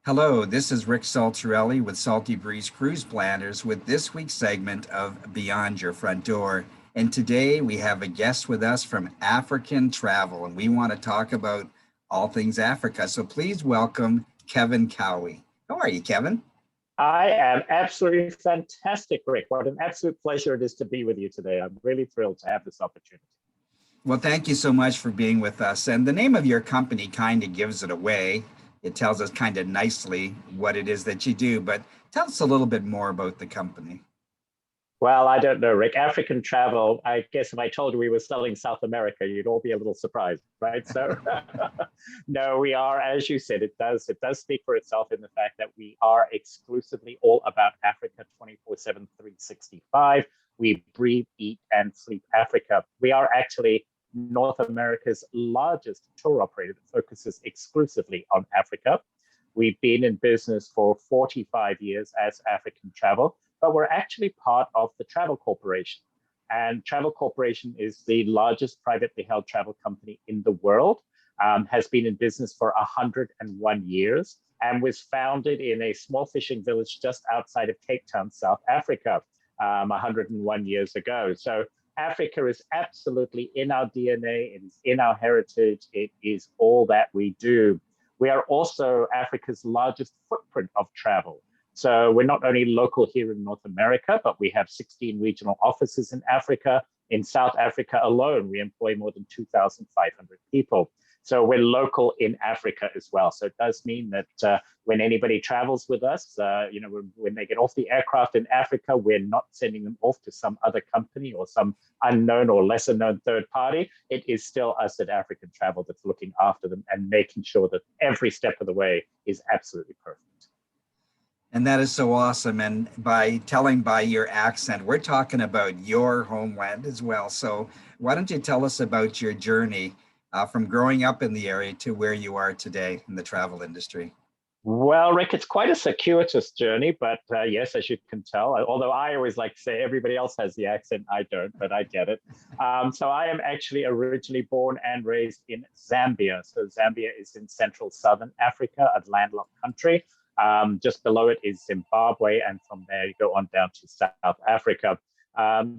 Hello, this is Rick Saltarelli with Salty Breeze Cruise Planners with this week's segment of Beyond Your Front Door. And today we have a guest with us from African Travel, and we want to talk about all things Africa. So please welcome Kevan Cowie. How are you, Kevin? I am absolutely fantastic, Rick. What an absolute pleasure it is to be with you today. I'm really thrilled to have this opportunity. Well, thank you so much for being with us. And the name of your company kind of gives it away. It tells us kind of nicely what it is that you do, but tell us a little bit more about the company. Well, I don't know, Rick. African travel, I guess if I told you we were selling South America, you'd all be a little surprised, right? So no, we are, as you said, it does speak for itself in the fact that we are exclusively all about Africa 24/7, 365. We breathe, eat, and sleep Africa. We are actually North America's largest tour operator that focuses exclusively on Africa. We've been in business for 45 years as African Travel, but we're actually part of the Travel Corporation. And Travel Corporation is the largest privately held travel company in the world, has been in business for 101 years, and was founded in a small fishing village just outside of Cape Town, South Africa, 101 years ago. So Africa is absolutely in our DNA, it is in our heritage, it is all that we do. We are also Africa's largest footprint of travel. So we're not only local here in North America, but we have 16 regional offices in Africa. In South Africa alone, we employ more than 2,500 people. So we're local in Africa as well. So it does mean that when anybody travels with us, when they get off the aircraft in Africa, we're not sending them off to some other company or some unknown or lesser known third party. It is still us at African Travel that's looking after them and making sure that every step of the way is absolutely perfect. And that is so awesome. And by telling by your accent, we're talking about your homeland as well. So why don't you tell us about your journey from growing up in the area to where you are today in the travel industry? Well, Rick, it's quite a circuitous journey, but yes, as you can tell, although I always like to say everybody else has the accent, I don't, but I get it. So I am actually originally born and raised in Zambia. So Zambia is in central southern Africa, a landlocked country. Just below it is Zimbabwe, and from there you go on down to South Africa.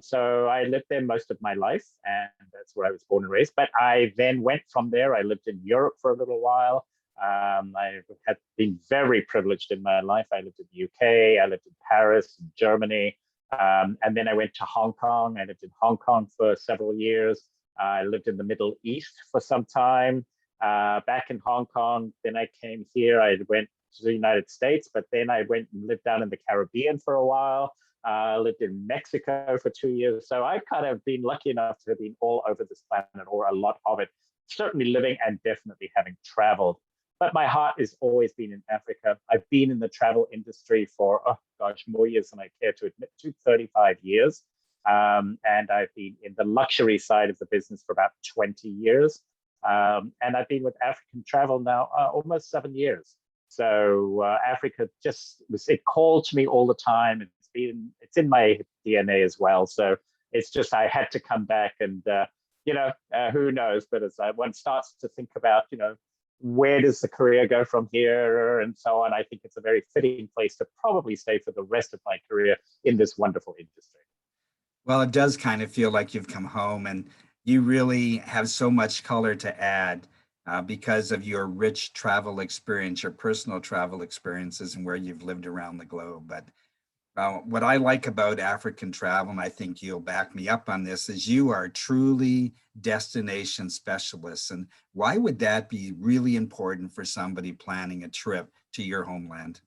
So I lived there most of my life, and that's where I was born and raised. But I then went from there. I lived in Europe for a little while. I had been very privileged in my life. I lived in the UK, I lived in Paris, in Germany, and then I went to Hong Kong. I lived in Hong Kong for several years. I lived in the Middle East for some time. Back in Hong Kong, then I came here. I went to the United States, but then I went and lived down in the Caribbean for a while. I lived in Mexico for 2 years. So I've kind of been lucky enough to have been all over this planet, or a lot of it, certainly living and definitely having traveled. But my heart has always been in Africa. I've been in the travel industry for, oh gosh, more years than I care to admit to, 35 years. And I've been in the luxury side of the business for about 20 years. And I've been with African Travel now almost 7 years. So Africa it called to me all the time. It's in my DNA as well. So it's just, I had to come back and, who knows, but as one starts to think about, where does the career go from here and so on, I think it's a very fitting place to probably stay for the rest of my career in this wonderful industry. Well, it does kind of feel like you've come home, and you really have so much color to add because of your rich travel experience, your personal travel experiences, and where you've lived around the globe. But what I like about African Travel, and I think you'll back me up on this, is you are truly destination specialists. And why would that be really important for somebody planning a trip to your homeland?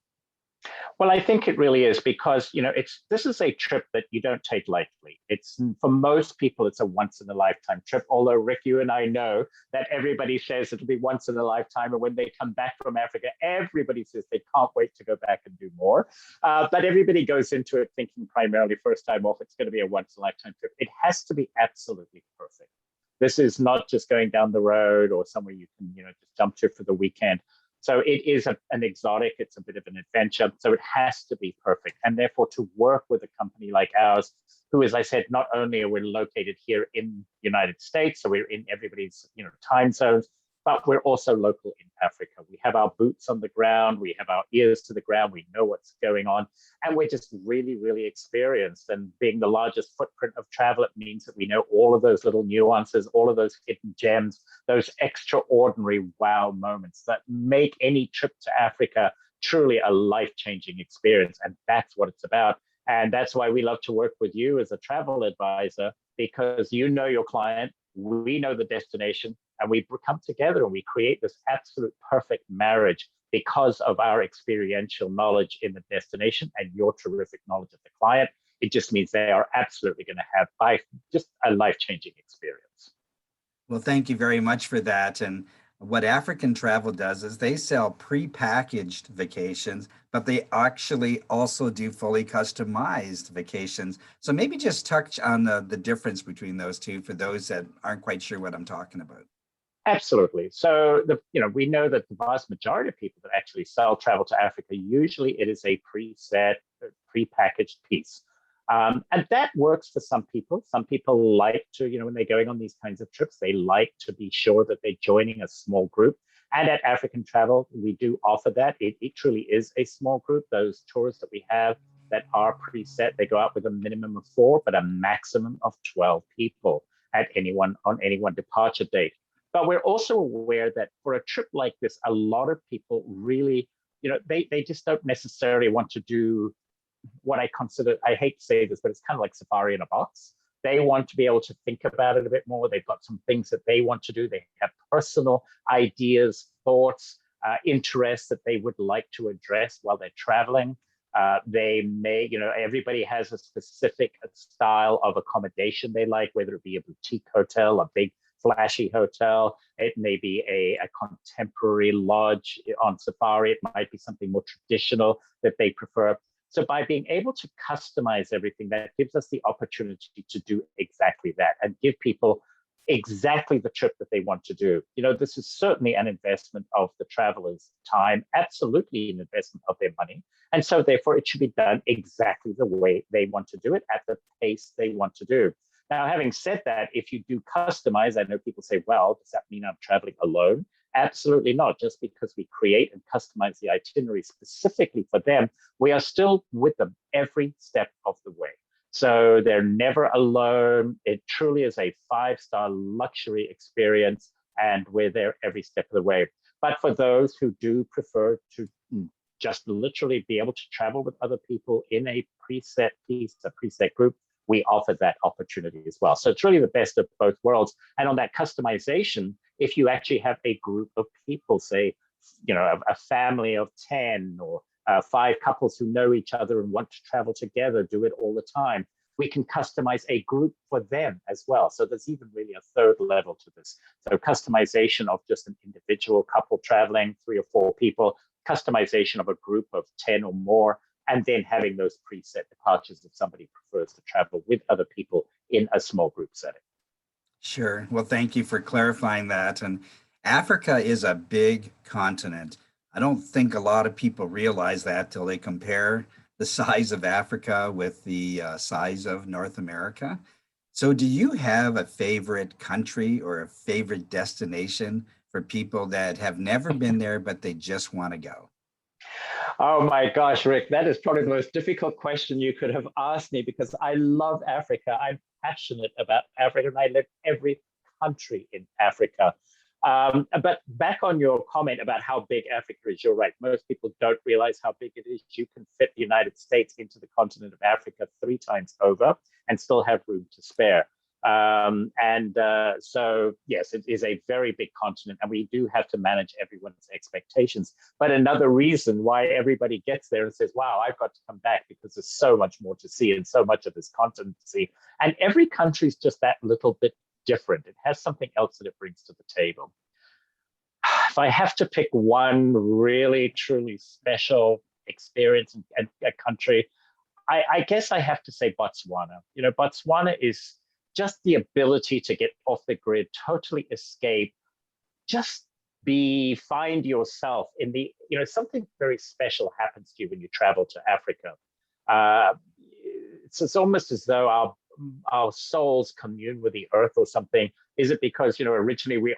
Well, I think it really is because this is a trip that you don't take lightly. It's for most people, it's a once in a lifetime trip. Although Rick, you and I know that everybody says it'll be once in a lifetime, and when they come back from Africa, everybody says they can't wait to go back and do more. But everybody goes into it thinking primarily first time off, it's going to be a once in a lifetime trip. It has to be absolutely perfect. This is not just going down the road or somewhere you can, just jump to for the weekend. So it is an exotic, it's a bit of an adventure. So it has to be perfect. And therefore, to work with a company like ours, who, as I said, not only are we located here in the United States, so we're in everybody's time zones, but we're also local in Africa. We have our boots on the ground, we have our ears to the ground, we know what's going on, and we're just really, really experienced. And being the largest footprint of travel, it means that we know all of those little nuances, all of those hidden gems, those extraordinary wow moments that make any trip to Africa truly a life-changing experience. And that's what it's about. And that's why we love to work with you as a travel advisor, because you know your client, we know the destination, and we come together and we create this absolute perfect marriage because of our experiential knowledge in the destination and your terrific knowledge of the client. It just means they are absolutely going to have just a life-changing experience. Well, thank you very much for that. And what African Travel does is they sell pre-packaged vacations, but they actually also do fully customized vacations. So maybe just touch on the difference between those two for those that aren't quite sure what I'm talking about. Absolutely. So we know that the vast majority of people that actually sell travel to Africa, usually it is a preset, pre-packaged piece. And that works for some people. Some people like to, when they're going on these kinds of trips, they like to be sure that they're joining a small group. And at African Travel, we do offer that. It truly is a small group. Those tours that we have that are preset, they go out with a minimum of 4, but a maximum of 12 people at on any one departure date. But we're also aware that for a trip like this, a lot of people really, they just don't necessarily want to do what I consider, I hate to say this, but it's kind of like safari in a box. They want to be able to think about it a bit more. They've got some things that they want to do. They have personal ideas, thoughts, interests that they would like to address while they're traveling. They may, everybody has a specific style of accommodation they like, whether it be a boutique hotel, a big flashy hotel. It may be a contemporary lodge on safari. It might be something more traditional that they prefer. So by being able to customize everything, that gives us the opportunity to do exactly that and give people exactly the trip that they want to do. This is certainly an investment of the traveler's time, absolutely an investment of their money. And so therefore it should be done exactly the way they want to do it at the pace they want to do. Now, having said that, if you do customize, I know people say, well, does that mean I'm traveling alone? Absolutely not. Just because we create and customize the itinerary specifically for them, we are still with them every step of the way. So they're never alone. It truly is a 5-star luxury experience, and we're there every step of the way. But for those who do prefer to just literally be able to travel with other people in a preset piece, a preset group, we offer that opportunity as well. So it's really the best of both worlds. And on that customization, if you actually have a group of people, say, a family of 10 or 5 couples who know each other and want to travel together, do it all the time, we can customize a group for them as well. So there's even really a third level to this. So customization of just an individual couple traveling, 3 or 4 people, customization of a group of 10 or more, and then having those preset departures if somebody prefers to travel with other people in a small group setting. Sure. Well, thank you for clarifying that. And Africa is a big continent. I don't think a lot of people realize that till they compare the size of Africa with the size of North America. So, do you have a favorite country or a favorite destination for people that have never been there, but they just want to go? Oh my gosh, Rick, that is probably the most difficult question you could have asked me, because I love Africa. I'm passionate about Africa, and I live every country in Africa. But back on your comment about how big Africa is, you're right. Most people don't realize how big it is. You can fit the United States into the continent of Africa 3 times over and still have room to spare. So, yes, it is a very big continent, and we do have to manage everyone's expectations. But another reason why everybody gets there and says, wow, I've got to come back, because there's so much more to see and so much of this continent to see. And every country is just that little bit different. It has something else that it brings to the table. If I have to pick one really, truly special experience and a country, I guess I have to say Botswana. Botswana is just the ability to get off the grid, totally escape, just find yourself in something very special happens to you when you travel to Africa. It's almost as though our souls commune with the earth or something? Is it because, originally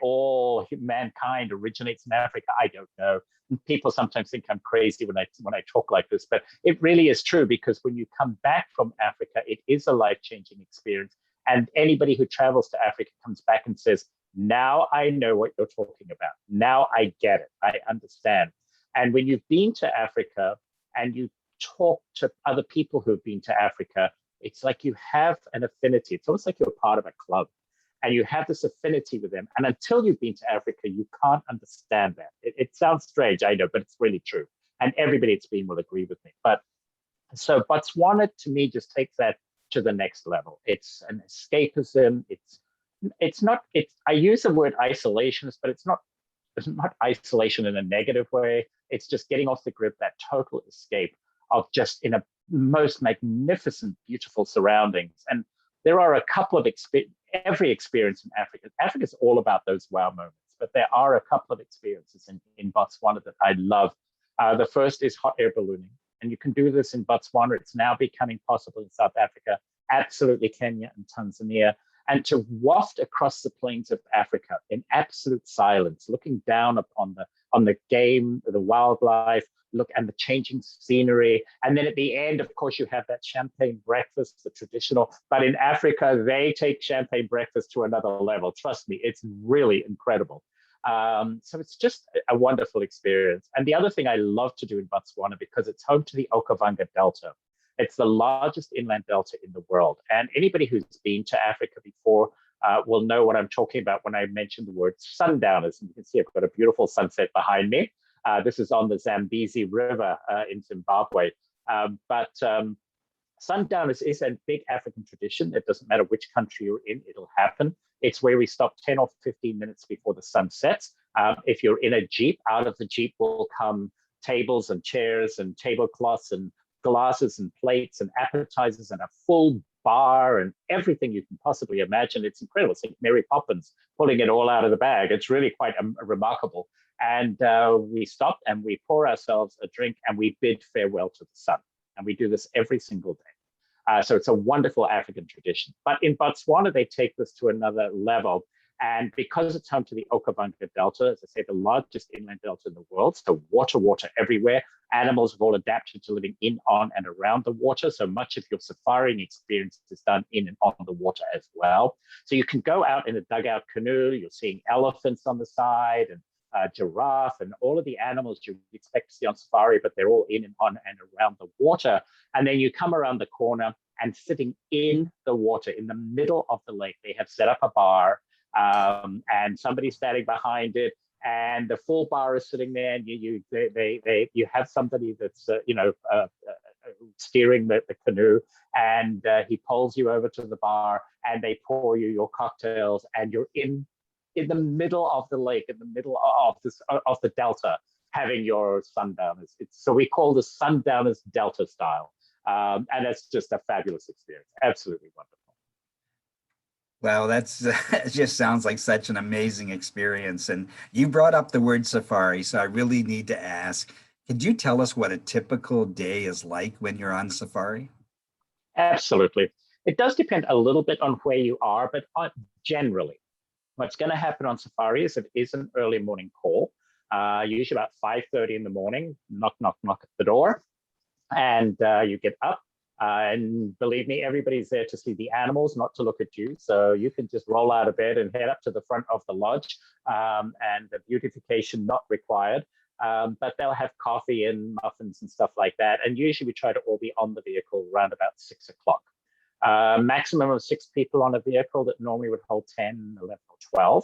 mankind originates in Africa? I don't know. People sometimes think I'm crazy when I talk like this, but it really is true, because when you come back from Africa, it is a life-changing experience. And anybody who travels to Africa comes back and says, now I know what you're talking about. Now I get it. I understand. And when you've been to Africa and you talk to other people who've been to Africa, it's like you have an affinity. It's almost like you're part of a club, and you have this affinity with them. And until you've been to Africa, you can't understand that. It sounds strange, I know, but it's really true. And everybody that's been will agree with me. But so Botswana to me just takes that to the next level. It's an escapism. It's not. I use the word isolationist, but it's not isolation in a negative way. It's just getting off the grid, that total escape of just in a most magnificent, beautiful surroundings. And there are a couple of every experience in Africa. Africa is all about those wow moments, but there are a couple of experiences in Botswana that I love. The first is hot air ballooning, and you can do this in Botswana. It's now becoming possible in South Africa, absolutely Kenya and Tanzania. And to waft across the plains of Africa in absolute silence, looking down upon the game, the wildlife, look and the changing scenery. And then at the end, of course, you have that champagne breakfast, the traditional. But in Africa, they take champagne breakfast to another level. Trust me, it's really incredible. So it's just a wonderful experience. And the other thing I love to do in Botswana, because it's home to the Okavango Delta. It's the largest inland delta in the world. And anybody who's been to Africa before will know what I'm talking about when I mention the word sundowners. And you can see I've got a beautiful sunset behind me. This is on the Zambezi River in Zimbabwe. But sundowners is a big African tradition. It doesn't matter which country you're in, it'll happen. It's where we stop 10 or 15 minutes before the sun sets. If you're in a Jeep, out of the Jeep will come tables and chairs and tablecloths and glasses and plates and appetizers and a full bar and everything you can possibly imagine. It's incredible. It's like Mary Poppins pulling it all out of the bag. It's really quite remarkable. And we stop and we pour ourselves a drink and we bid farewell to the sun. And we do this every single day. So it's a wonderful African tradition. But in Botswana, they take this to another level. And because it's home to the Okavango Delta, as I say, the largest inland delta in the world, so water everywhere. Animals have all adapted to living in, on, and around the water. So much of your safari experience is done in and on the water as well. So you can go out in a dugout canoe. You're seeing elephants on the side and giraffe and all of the animals you expect to see on safari, but they're all in and on and around the water. And then you come around the corner, and sitting in the water, in the middle of the lake, they have set up a bar. And somebody's standing behind it, and the full bar is sitting there, and you have somebody that's steering the canoe, and he pulls you over to the bar, and they pour you your cocktails, and you're in the middle of the lake, in the middle of the delta, having your sundowners. So we call the sundowners delta style, and it's just a fabulous experience, absolutely wonderful. Well, that's it just sounds like such an amazing experience. And you brought up the word safari, so I really need to ask, could you tell us what a typical day is like when you're on safari? Absolutely. It does depend a little bit on where you are, but generally, what's going to happen on safari is it is an early morning call, usually about 5:30 in the morning, knock, knock, knock at the door, and you get up. And believe me, everybody's there to see the animals, not to look at you. So you can just roll out of bed and head up to the front of the lodge, and the beautification not required. But they'll have coffee and muffins and stuff like that. And usually we try to all be on the vehicle around about 6 o'clock. Maximum of 6 people on a vehicle that normally would hold 10, 11, or 12.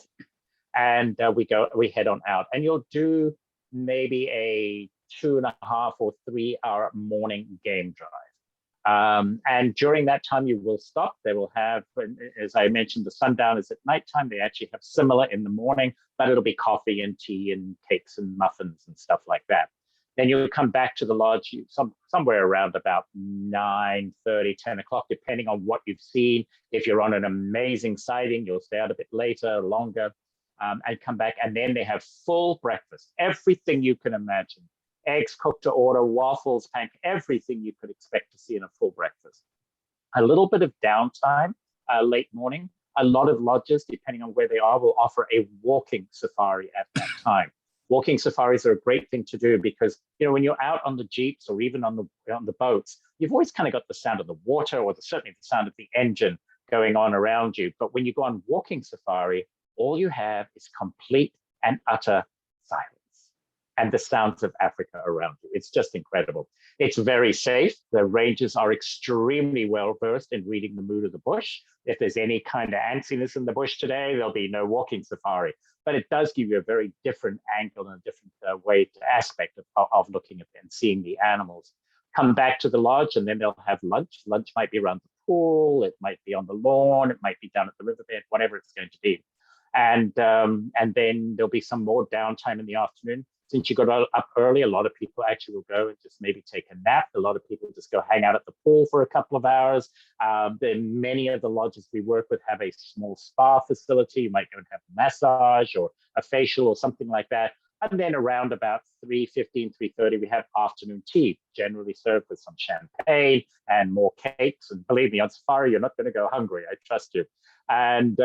And we head on out. And you'll do maybe a 2.5 or 3 hour morning game drive. And during that time, you will stop. They will have, as I mentioned, the sundown is at nighttime. They actually have similar in the morning, but it'll be coffee and tea and cakes and muffins and stuff like that. Then you'll come back to the lodge somewhere around about 9:30, 10 o'clock, depending on what you've seen. If you're on an amazing sighting, you'll stay out a bit later, longer, and come back. And then they have full breakfast, everything you can imagine. Eggs cooked to order, waffles, pancakes, everything you could expect to see in a full breakfast. a little bit of downtime, late morning. A lot of lodges, depending on where they are, will offer a walking safari at that time. Walking safaris are a great thing to do because, when you're out on the jeeps or even on the boats, you've always kind of got the sound of the water or certainly the sound of the engine going on around you. But when you go on walking safari, all you have is complete and utter silence and the sounds of Africa around you. It's just incredible. It's very safe. The rangers are extremely well versed in reading the mood of the bush. If there's any kind of antsiness in the bush today, there'll be no walking safari. But it does give you a very different angle and a different aspect of looking at and seeing the animals. Come back to the lodge and then they'll have lunch. Lunch might be around the pool, it might be on the lawn, it might be down at the riverbed, whatever it's going to be. And then there'll be some more downtime in the afternoon. Since you got up early, a lot of people actually will go and just maybe take a nap. A lot of people just go hang out at the pool for a couple of hours. Then many of the lodges we work with have a small spa facility. You might go and have a massage or a facial or something like that. And then around about 3:15, 3:30, we have afternoon tea, generally served with some champagne and more cakes. And believe me, on safari, you're not going to go hungry. I trust you. And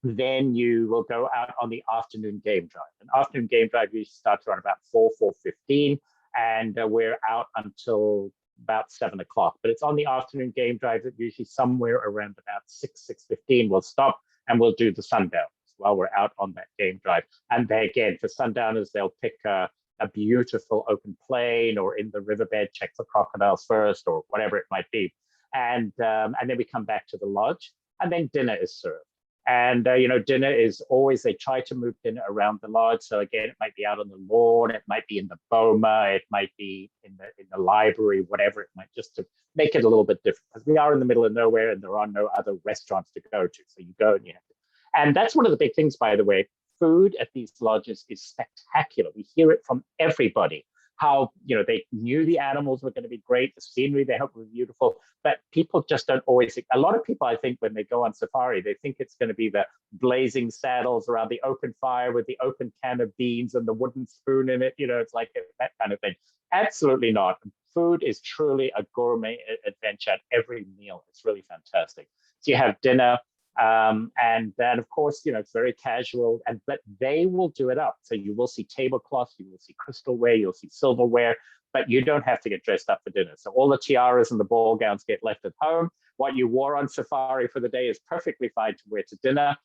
then you will go out on the afternoon game drive. An afternoon game drive usually starts around about 4:15, and we're out until about 7 o'clock. But it's on the afternoon game drive that usually somewhere around about 6:15, we'll stop and we'll do the sundown while we're out on that game drive. And they, again, for sundowners, they'll pick a beautiful open plain or in the riverbed, check for crocodiles first or whatever it might be. And then we come back to the lodge and then dinner is served. And, dinner is always, they try to move dinner around the lodge. So again, it might be out on the lawn, it might be in the boma, it might be in the library, whatever it might, just to make it a little bit different. Because we are in the middle of nowhere and there are no other restaurants to go to. So you go and you have to. And that's one of the big things, by the way. Food at these lodges is spectacular. We hear it from everybody. How, they knew the animals were going to be great, the scenery they hope was beautiful, but people just don't always, a lot of people, I think, when they go on safari, they think it's going to be the blazing saddles around the open fire with the open can of beans and the wooden spoon in it, it's like that kind of thing. Absolutely not. Food is truly a gourmet adventure at every meal. It's really fantastic. So you have dinner, and then, of course, it's very casual, but they will do it up. So you will see tablecloths, you will see crystalware, you'll see silverware, but you don't have to get dressed up for dinner. So all the tiaras and the ball gowns get left at home. What you wore on safari for the day is perfectly fine to wear to dinner.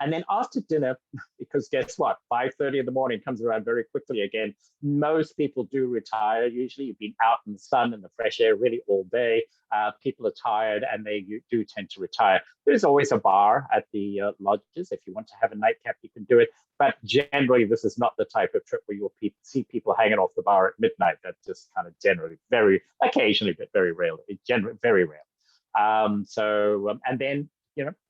And then after dinner, because guess what, 5:30 in the morning comes around very quickly again. Most people do retire. Usually you've been out in the sun and the fresh air really all day. People are tired and they do tend to retire. There's always a bar at the lodges. If you want to have a nightcap, you can do it. But generally, this is not the type of trip where you'll see people hanging off the bar at midnight. That's just kind of generally very occasionally, but very rarely. It's generally very rare. And then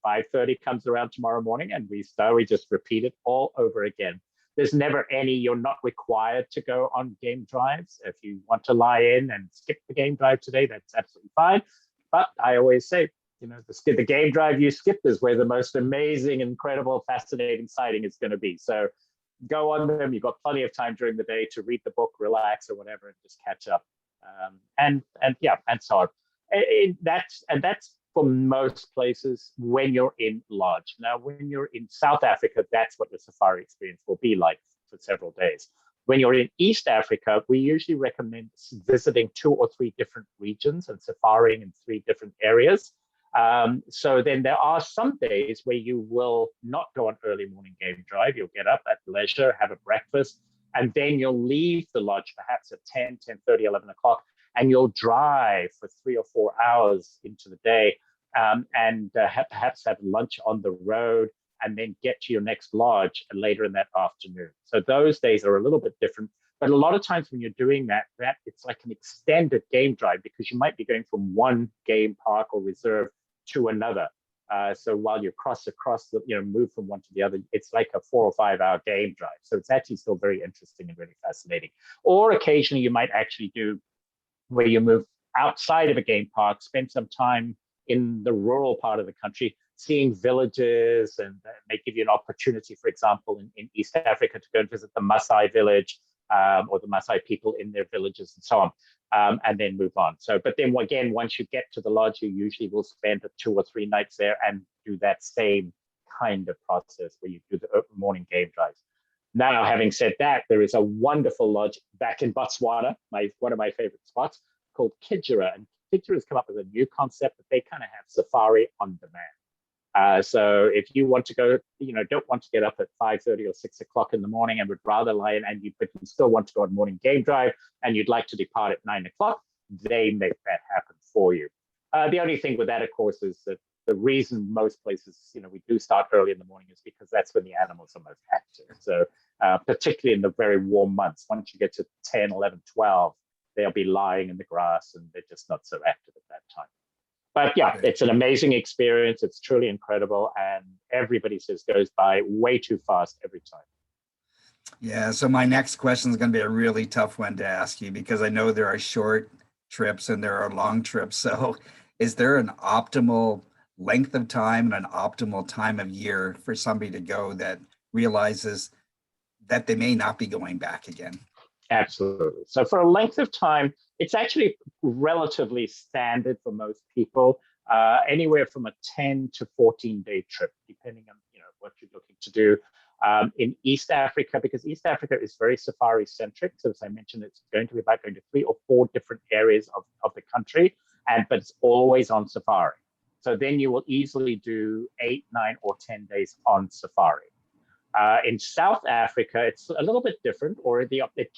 5:30 comes around tomorrow morning and we just repeat it all over again. There's never you're not required to go on game drives. If you want to lie in and skip the game drive today, that's absolutely fine. But I always say, the game drive you skip is where the most amazing, incredible, fascinating sighting is going to be. So go on them. You've got plenty of time during the day to read the book, relax or whatever, and just catch up. And so on. That's for most places when you're in lodge. Now, when you're in South Africa, that's what the safari experience will be like for several days. When you're in East Africa, we usually recommend visiting 2 or 3 different regions and safaring in 3 different areas. So then there are some days where you will not go on early morning game drive. You'll get up at leisure, have a breakfast, and then you'll leave the lodge perhaps at 10, 10:30, 11 o'clock, and you'll drive for 3 or 4 hours into the day and perhaps have lunch on the road and then get to your next lodge later in that afternoon. So those days are a little bit different. But a lot of times when you're doing that it's like an extended game drive because you might be going from one game park or reserve to another. So while you move from one to the other, it's like a 4 or 5 hour game drive. So it's actually still very interesting and really fascinating. Or occasionally you might actually do where you move outside of a game park, spend some time in the rural part of the country, seeing villages, and may give you an opportunity, for example, in East Africa to go and visit the Maasai village, or the Maasai people in their villages and so on, and then move on. So, but then again, once you get to the lodge, you usually will spend 2 or 3 nights there and do that same kind of process where you do the morning game drives. Now, having said that, there is a wonderful lodge back in Botswana, one of my favorite spots, called Kidjara. And Kidjara has come up with a new concept that they kind of have safari on demand. So if you want to go, don't want to get up at 5:30 or 6 o'clock in the morning and would rather lie in, but you still want to go on morning game drive and you'd like to depart at 9 o'clock, they make that happen for you. The only thing with that, of course, is that the reason most places, we do start early in the morning is because that's when the animals are most active. So particularly in the very warm months, once you get to 10, 11, 12, they'll be lying in the grass and they're just not so active at that time. But yeah, it's an amazing experience. It's truly incredible. And everybody says goes by way too fast every time. Yeah, so my next question is going to be a really tough one to ask you because I know there are short trips and there are long trips. So is there an optimal length of time and an optimal time of year for somebody to go that realizes that they may not be going back again? Absolutely. So for a length of time, it's actually relatively standard for most people, anywhere from a 10 to 14-day trip, depending on what you're looking to do. In East Africa, because East Africa is very safari centric. So as I mentioned, it's going to be about going to 3 or 4 different areas of the country, but it's always on safari. So then you will easily do 8, 9, or 10 days on safari. In South Africa, it's a little bit different, or it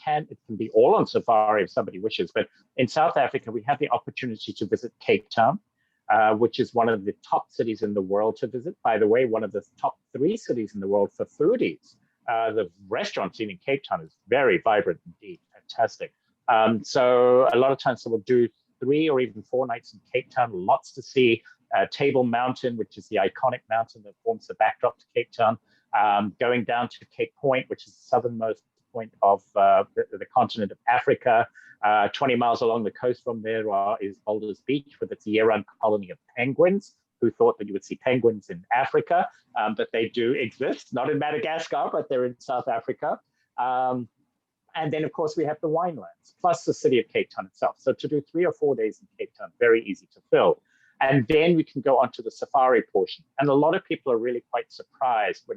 can be all on safari if somebody wishes. But in South Africa, we have the opportunity to visit Cape Town, which is one of the top cities in the world to visit. By the way, one of the top 3 cities in the world for foodies. The restaurant scene in Cape Town is very vibrant indeed, fantastic. So a lot of times we'll do 3 or even 4 nights in Cape Town, lots to see. Table Mountain, which is the iconic mountain that forms the backdrop to Cape Town. Going down to Cape Point, which is the southernmost point of the continent of Africa. 20 miles along the coast from there is Boulders Beach with its year-round colony of penguins. Who thought that you would see penguins in Africa? But they do exist, not in Madagascar, but they're in South Africa. And then, of course, we have the winelands, plus the city of Cape Town itself. So to do 3 or 4 days in Cape Town, very easy to fill. And then we can go on to the safari portion. And a lot of people are really quite surprised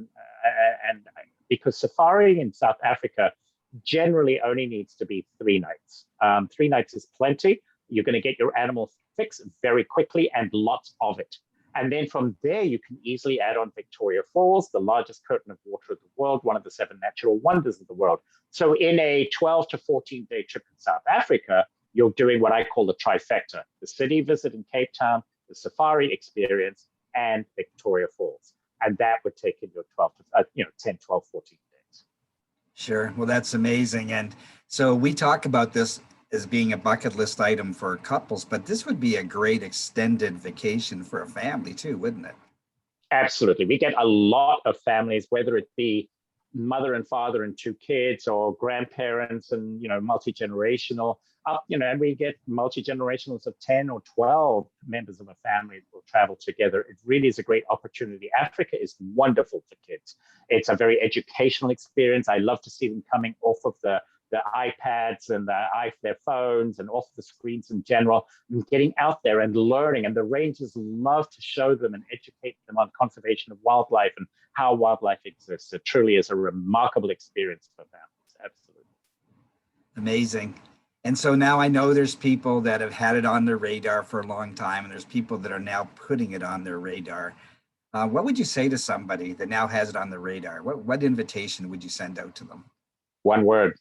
because safari in South Africa generally only needs to be 3 nights. 3 nights is plenty. You're going to get your animal fix very quickly and lots of it. And then from there, you can easily add on Victoria Falls, the largest curtain of water of the world, one of the 7 natural wonders of the world. So in a 12 to 14-day trip in South Africa, you're doing what I call the trifecta: the city visit in Cape Town, the safari experience, and Victoria Falls. And that would take in your 10, 12, 14 days. Sure. Well, that's amazing. And so we talk about this as being a bucket list item for couples, but this would be a great extended vacation for a family too, wouldn't it? Absolutely. We get a lot of families, whether it be mother and father and 2 kids, or grandparents and multi-generational, and we get multi-generationals of 10 or 12 members of a family that will travel together. It really is a great opportunity. Africa is wonderful for kids. It's a very educational experience. I love to see them coming off of the iPads and their phones and off the screens in general, and getting out there and learning. And the rangers love to show them and educate them on conservation of wildlife and how wildlife exists. It truly is a remarkable experience for families. Absolutely. Amazing. And so now I know there's people that have had it on their radar for a long time, and there's people that are now putting it on their radar. What would you say to somebody that now has it on their radar? What invitation would you send out to them? One word: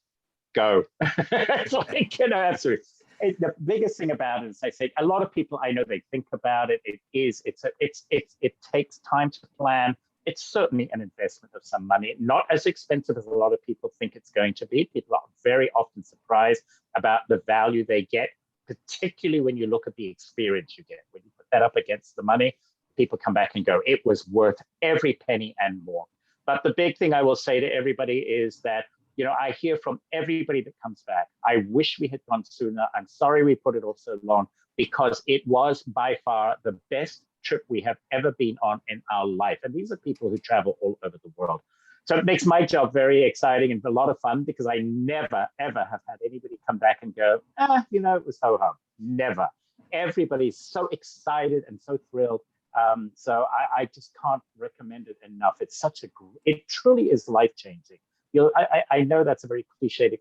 go. It's like, absolutely. The biggest thing about it is, I say, a lot of people, I know they think about it. It takes time to plan. It's certainly an investment of some money, not as expensive as a lot of people think it's going to be. People are very often surprised about the value they get, particularly when you look at the experience you get. When you put that up against the money, people come back and go, it was worth every penny and more. But the big thing I will say to everybody is that, I hear from everybody that comes back, I wish we had gone sooner. I'm sorry we put it off so long, because it was by far the best trip we have ever been on in our life. And these are people who travel all over the world. So it makes my job very exciting and a lot of fun because I never, ever have had anybody come back and go, it was so hum. Never. Everybody's so excited and so thrilled. So I just can't recommend it enough. It's it truly is life changing. I know that's a very cliched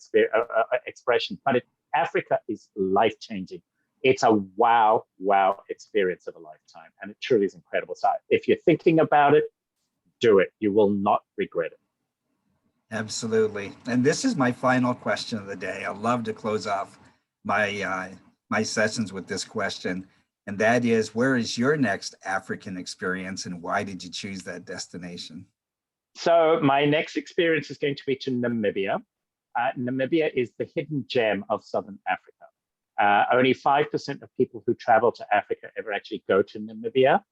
expression, but Africa is life changing. It's a wow experience of a lifetime, and it truly is incredible. So if you're thinking about it, do it. You will not regret it. Absolutely. And this is my final question of the day. I love to close off my sessions with this question, and that is, where is your next African experience, and why did you choose that destination? So my next experience is going to be to Namibia. Namibia is the hidden gem of Southern Africa. Only 5% of people who travel to Africa ever actually go to Namibia.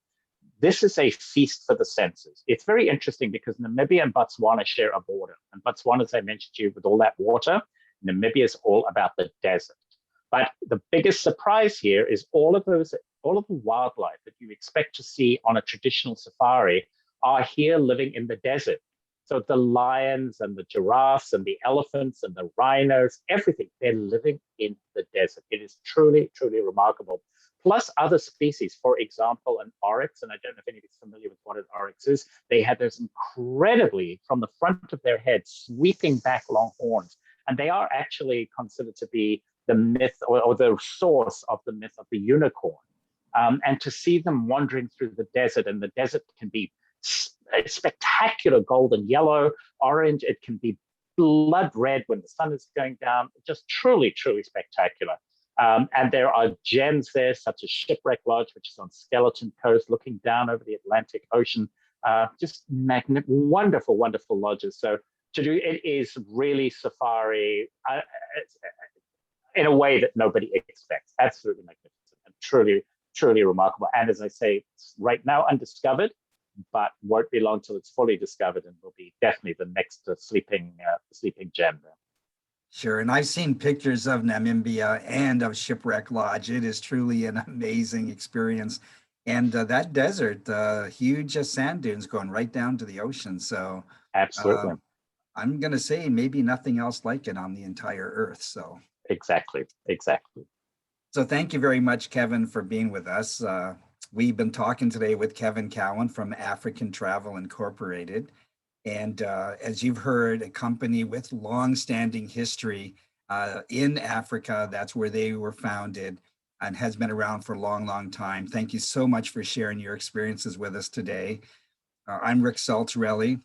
This is a feast for the senses. It's very interesting because Namibia and Botswana share a border. And Botswana, as I mentioned to you, with all that water, Namibia is all about the desert. But the biggest surprise here is all of the wildlife that you expect to see on a traditional safari are here living in the desert. So the lions and the giraffes and the elephants and the rhinos, everything, they're living in the desert. It is truly, truly remarkable. Plus other species, for example, an oryx, and I don't know if anybody's familiar with what an oryx is. They have those incredibly, from the front of their head, sweeping back long horns. And they are actually considered to be the myth or the source of the myth of the unicorn. And to see them wandering through the desert, and the desert can be spectacular golden yellow, orange, it can be blood red when the sun is going down, just truly, truly spectacular. And there are gems there, such as Shipwreck Lodge, which is on Skeleton Coast, looking down over the Atlantic Ocean. Just wonderful, wonderful lodges. So to do it is really safari in a way that nobody expects. Absolutely magnificent and truly, truly remarkable. And as I say, it's right now undiscovered, but won't be long till it's fully discovered, and will be definitely the next sleeping gem there. Sure. And I've seen pictures of Namibia and of Shipwreck Lodge. It is truly an amazing experience. And that desert, huge sand dunes going right down to the ocean. So Absolutely. I'm going to say maybe nothing else like it on the entire earth. So exactly. So thank you very much, Kevan, for being with us. We've been talking today with Kevan Cowie from African Travel Incorporated. And as you've heard, a company with long-standing history in Africa. That's where they were founded and has been around for a long, long time. Thank you so much for sharing your experiences with us today. I'm Rick Saltarelli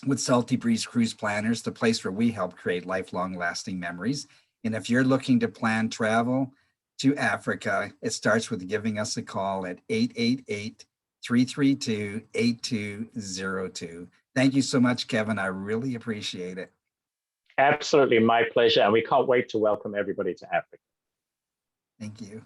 with Salty Breeze Cruise Planners, the place where we help create lifelong lasting memories. And if you're looking to plan travel to Africa, it starts with giving us a call at 888-332-8202. Thank you so much, Kevan. I really appreciate it. Absolutely, my pleasure. And we can't wait to welcome everybody to Africa. Thank you.